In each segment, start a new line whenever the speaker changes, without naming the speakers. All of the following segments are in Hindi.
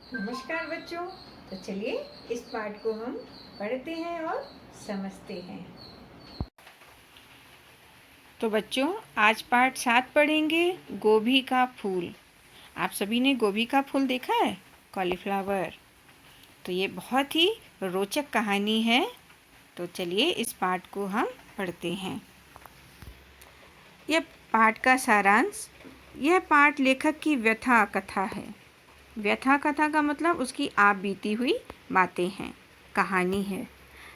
नमस्कार बच्चों। तो चलिए इस पाठ को हम पढ़ते हैं और समझते हैं। तो बच्चों आज पाठ 7 पढ़ेंगे, गोभी का फूल। आप सभी ने गोभी का फूल देखा है, कॉलीफ्लावर। तो ये बहुत ही रोचक कहानी है। तो चलिए इस पाठ को हम पढ़ते हैं। यह पाठ का सारांश, यह पाठ लेखक की व्यथा कथा है। व्यथा कथा का मतलब उसकी आप बीती हुई बातें हैं, कहानी है,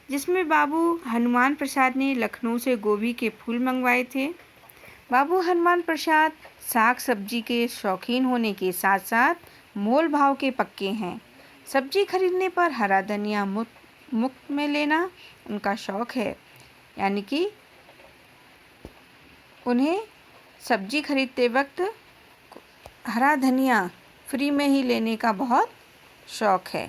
जिसमें बाबू हनुमान प्रसाद ने लखनऊ से गोभी के फूल मंगवाए थे। बाबू हनुमान प्रसाद साग सब्जी के शौकीन होने के साथ साथ मोल भाव के पक्के हैं। सब्जी खरीदने पर हरा धनिया मुफ्त में लेना उनका शौक है, यानी कि उन्हें सब्जी खरीदते वक्त हरा धनिया फ्री में ही लेने का बहुत शौक है।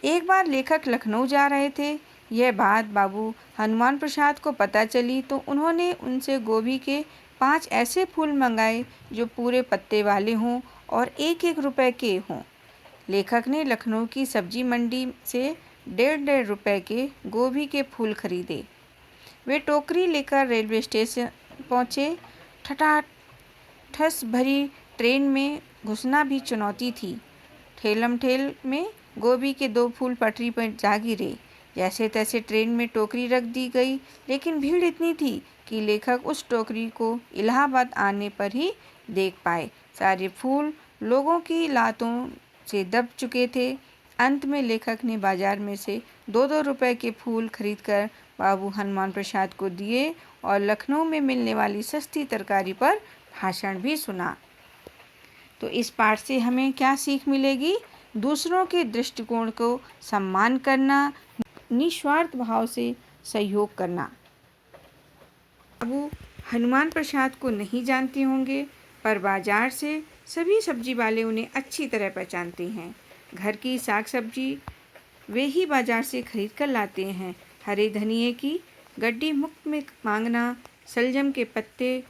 एक बार लेखक लखनऊ जा रहे थे। यह बात बाबू हनुमान प्रसाद को पता चली तो उन्होंने उनसे गोभी के 5 ऐसे फूल मंगाए जो पूरे पत्ते वाले हों और 1-1 रुपए के हों। लेखक ने लखनऊ की सब्जी मंडी से 1.5 रुपए के गोभी के फूल खरीदे। वे टोकरी लेकर रेलवे स्टेशन पहुँचे। ठस भरी ट्रेन में घुसना भी चुनौती थी। ठेलम ठेल में गोभी के 2 फूल पटरी पर जा गिरे। जैसे तैसे ट्रेन में टोकरी रख दी गई, लेकिन भीड़ इतनी थी कि लेखक उस टोकरी को इलाहाबाद आने पर ही देख पाए। सारे फूल लोगों की लातों से दब चुके थे। अंत में लेखक ने बाजार में से 2-2 रुपए के फूल खरीदकर बाबू हनुमान प्रसाद को दिए और लखनऊ में मिलने वाली सस्ती तरकारी पर भाषण भी सुना। तो इस पाठ से हमें क्या सीख मिलेगी? दूसरों के दृष्टिकोण को सम्मान करना, निस्वार्थ भाव से सहयोग करना। बाबू हनुमान प्रसाद को नहीं जानते होंगे, पर बाजार से सभी सब्जी वाले उन्हें अच्छी तरह पहचानते हैं। घर की साग सब्जी वे ही बाजार से खरीद कर लाते हैं। हरे धनिये की गड्डी मुफ्त में मांगना, सलजम के पत्ते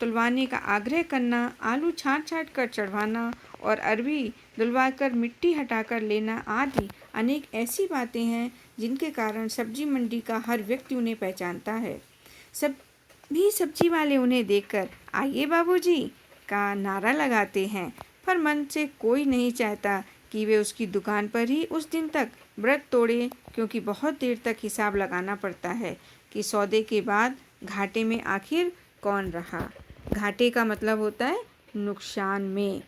तुड़वाने का आग्रह करना, आलू छाँट कर चढ़वाना और अरबी धुलवाकर मिट्टी हटाकर लेना आदि अनेक ऐसी बातें हैं जिनके कारण सब्जी मंडी का हर व्यक्ति उन्हें पहचानता है। सभी सब्जी वाले उन्हें देखकर आइए बाबूजी का नारा लगाते हैं, पर मन से कोई नहीं चाहता कि वे उसकी दुकान पर ही उस दिन तक व्रत तोड़े, क्योंकि बहुत देर तक हिसाब लगाना पड़ता है कि सौदे के बाद घाटे में आखिर कौन रहा। घाटे का मतलब होता है नुकसान में।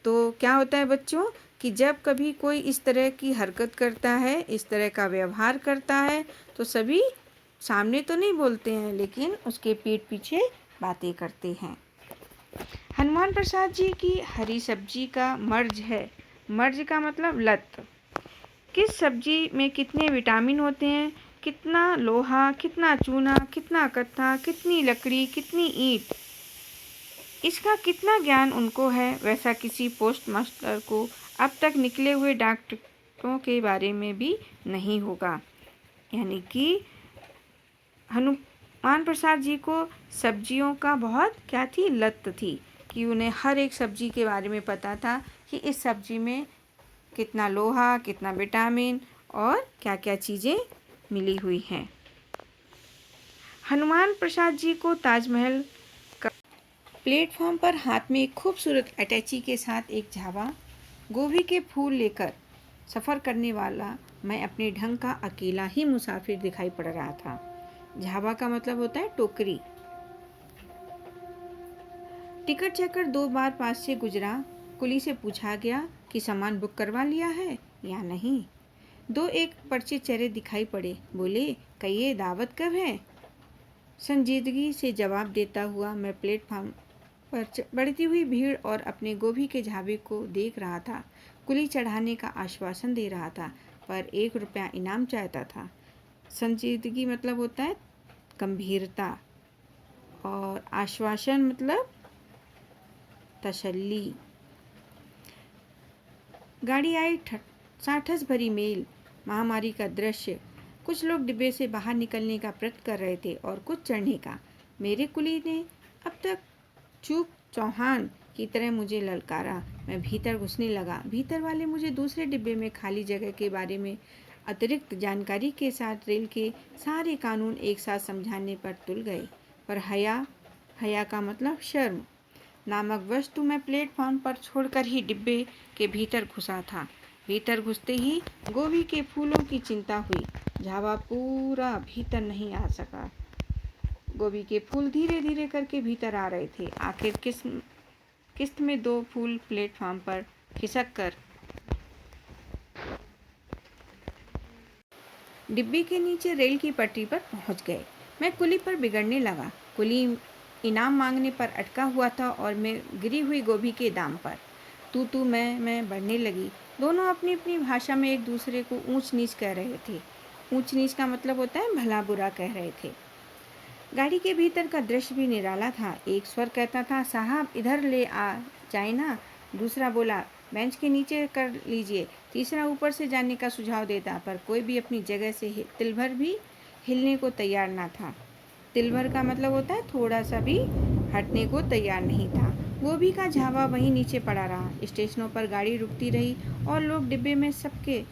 तो क्या होता है बच्चों कि जब कभी कोई इस तरह की हरकत करता है, इस तरह का व्यवहार करता है, तो सभी सामने तो नहीं बोलते हैं, लेकिन उसके पीठ पीछे बातें करते हैं। हनुमान प्रसाद जी की हरी सब्जी का मर्ज है। मर्ज का मतलब लत। किस सब्जी में कितने विटामिन होते हैं, कितना लोहा, कितना चूना, कितना कत्था, कितनी लकड़ी, कितनी ईंट, इसका कितना ज्ञान उनको है, वैसा किसी पोस्ट मास्टर को अब तक निकले हुए डॉक्टरों के बारे में भी नहीं होगा। यानी कि हनुमान प्रसाद जी को सब्जियों का बहुत क्या थी, लत थी, कि उन्हें हर एक सब्जी के बारे में पता था कि इस सब्जी में कितना लोहा, कितना विटामिन और क्या क्या चीज़ें मिली हुई हैं। हनुमान प्रसाद जी को ताजमहल का प्लेटफॉर्म पर हाथ में एक खूबसूरत अटैची के साथ एक झावा गोभी के फूल लेकर सफ़र करने वाला मैं अपने ढंग का अकेला ही मुसाफिर दिखाई पड़ रहा था। झावा का मतलब होता है टोकरी। टिकट चेकर 2 बार पास से गुजरा। कुली से पूछा गया कि सामान बुक करवा लिया है या नहीं। 2-1 परिचित चेहरे दिखाई पड़े। बोले, कहिए दावत कब है? संजीदगी से जवाब देता हुआ मैं प्लेटफार्म पर बढ़ती हुई भीड़ और अपने गोभी के झावे को देख रहा था। कुली चढ़ाने का आश्वासन दे रहा था, पर 1 रुपया इनाम चाहता था। संजीदगी मतलब होता है गंभीरता, और आश्वासन मतलब तसल्ली। गाड़ी आई, साठस भरी मेल, महामारी का दृश्य। कुछ लोग डिब्बे से बाहर निकलने का प्रयत्न कर रहे थे और कुछ चढ़ने का। मेरे कुली ने अब तक चूक चौहान की तरह मुझे ललकारा। मैं भीतर घुसने लगा। भीतर वाले मुझे दूसरे डिब्बे में खाली जगह के बारे में अतिरिक्त जानकारी के साथ रेल के सारे कानून एक साथ समझाने पर तुल गए। पर हया का मतलब शर्म नामक वस्तु मैं प्लेटफॉर्म पर छोड़कर ही डिब्बे के भीतर घुसा था। भीतर घुसते ही गोभी के फूलों की चिंता हुई। झावा पूरा भीतर नहीं आ सका। गोभी के फूल धीरे धीरे करके भीतर आ रहे थे। आखिर किस्त में 2 फूल प्लेटफॉर्म पर खिसक कर डिब्बे के नीचे रेल की पटरी पर पहुंच गए। मैं कुली पर बिगड़ने लगा। कुली इनाम मांगने पर अटका हुआ था और मैं गिरी हुई गोभी के दाम पर तू मैं बढ़ने लगी। दोनों अपनी अपनी भाषा में एक दूसरे को ऊंच नीच कह रहे थे। ऊंच नीच का मतलब होता है भला बुरा कह रहे थे। गाड़ी के भीतर का दृश्य भी निराला था। एक स्वर कहता था, साहब इधर ले आ जाए ना। दूसरा बोला, बेंच के नीचे कर लीजिए। तीसरा ऊपर से जाने का सुझाव देता, पर कोई भी अपनी जगह से तिल भर भी हिलने को तैयार ना था। तिल भर का मतलब होता है थोड़ा सा भी हटने को तैयार नहीं था। गोभी का झावा वहीं नीचे पड़ा रहा। स्टेशनों पर गाड़ी रुकती रही और लोग डिब्बे में सबके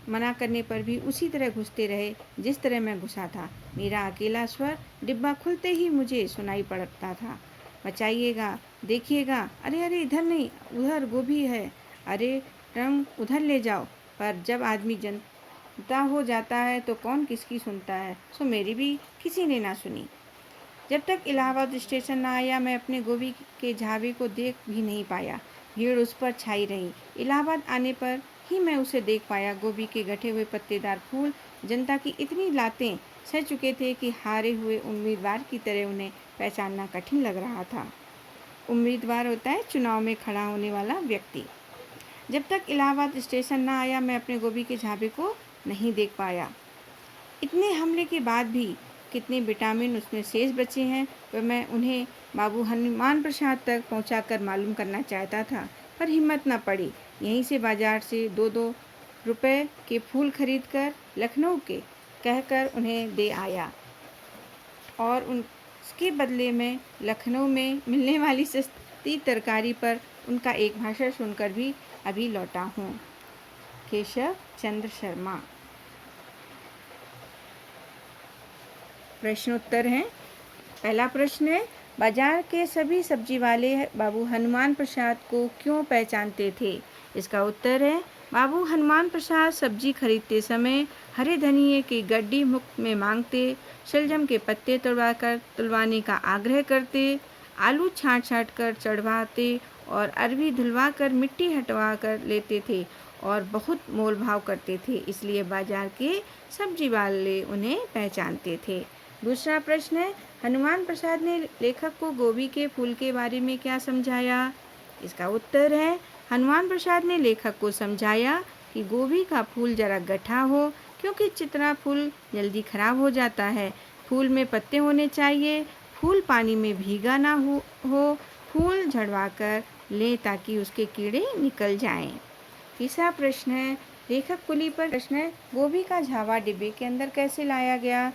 मना करने पर भी उसी तरह घुसते रहे जिस तरह मैं घुसा था। मेरा अकेला स्वर डिब्बा खुलते ही मुझे सुनाई पड़ता था, बचाइएगा, देखिएगा, अरे अरे इधर नहीं, उधर गोभी है, अरे रंग उधर ले जाओ। पर जब आदमी जनता हो जाता है तो कौन किसकी सुनता है, सो मेरी भी किसी ने ना सुनी। जब तक इलाहाबाद स्टेशन न आया मैं अपने गोभी के झावे को देख भी नहीं पाया। भीड़ उस पर छाई रही। इलाहाबाद आने पर ही मैं उसे देख पाया। गोभी के गठे हुए पत्तेदार फूल जनता की इतनी लातें सह चुके थे कि हारे हुए उम्मीदवार की तरह उन्हें पहचानना कठिन लग रहा था। उम्मीदवार होता है चुनाव में खड़ा होने वाला व्यक्ति। जब तक इलाहाबाद स्टेशन न आया मैं अपने गोभी के झावे को नहीं देख पाया। इतने हमले के बाद भी कितने विटामिन उसमें शेष बचे हैं वह मैं उन्हें बाबू हनुमान प्रसाद तक पहुंचाकर मालूम करना चाहता था, पर हिम्मत न पड़ी। यहीं से बाजार से 2-2 रुपए के फूल खरीदकर लखनऊ के कहकर उन्हें दे आया और उसके बदले में लखनऊ में मिलने वाली सस्ती तरकारी पर उनका एक भाषण सुनकर भी अभी लौटा हूँ। केशव चंद्र शर्मा। प्रश्नोत्तर हैं। पहला प्रश्न है, बाजार के सभी सब्जी वाले बाबू हनुमान प्रसाद को क्यों पहचानते थे? इसका उत्तर है, बाबू हनुमान प्रसाद सब्जी खरीदते समय हरे धनिये की गड्डी मुफ्त में मांगते, शलजम के पत्ते तुलवाने का आग्रह करते, आलू छाँट कर चढ़वाते और अरबी धुलवा कर मिट्टी हटवा कर लेते थे और बहुत मोल भाव करते थे, इसलिए बाजार के सब्जी वाले उन्हें पहचानते थे। दूसरा प्रश्न है, हनुमान प्रसाद ने लेखक को गोभी के फूल के बारे में क्या समझाया? इसका उत्तर है, हनुमान प्रसाद ने लेखक को समझाया कि गोभी का फूल जरा गठा हो, क्योंकि चित्रा फूल जल्दी खराब हो जाता है। फूल में पत्ते होने चाहिए, फूल पानी में भीगा ना हो, फूल झड़वा कर लें ताकि उसके कीड़े निकल जाएं। तीसरा प्रश्न है, लेखक कुली पर प्रश्न है, गोभी का झावा डिब्बे के अंदर कैसे लाया गया?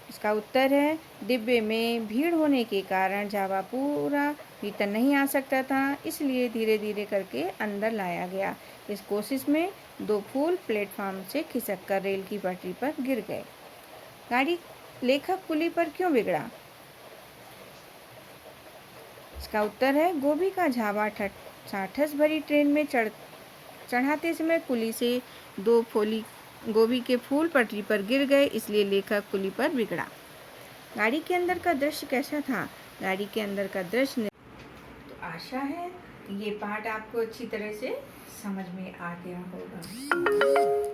इसका उत्तर है, डिब्बे में भीड़ होने के कारण झावा पूरा भीतर नहीं आ सकता था, इसलिए धीरे धीरे करके अंदर लाया गया। इस कोशिश में 2 फूल प्लेटफॉर्म से खिसक कर रेल की पटरी पर गिर गए। गाड़ी लेखक कुली पर क्यों बिगड़ा? इसका उत्तर है, गोभी का झावा ठस भरी ट्रेन में चढ़ाते समय कुली से 2 फोली गोभी के फूल पटरी पर गिर गए, इसलिए लेखक कुली पर बिगड़ा। गाड़ी के अंदर का दृश्य कैसा था? गाड़ी के अंदर का दृश्य तो आशा है कि ये पाठ आपको अच्छी तरह से समझ में आ गया होगा।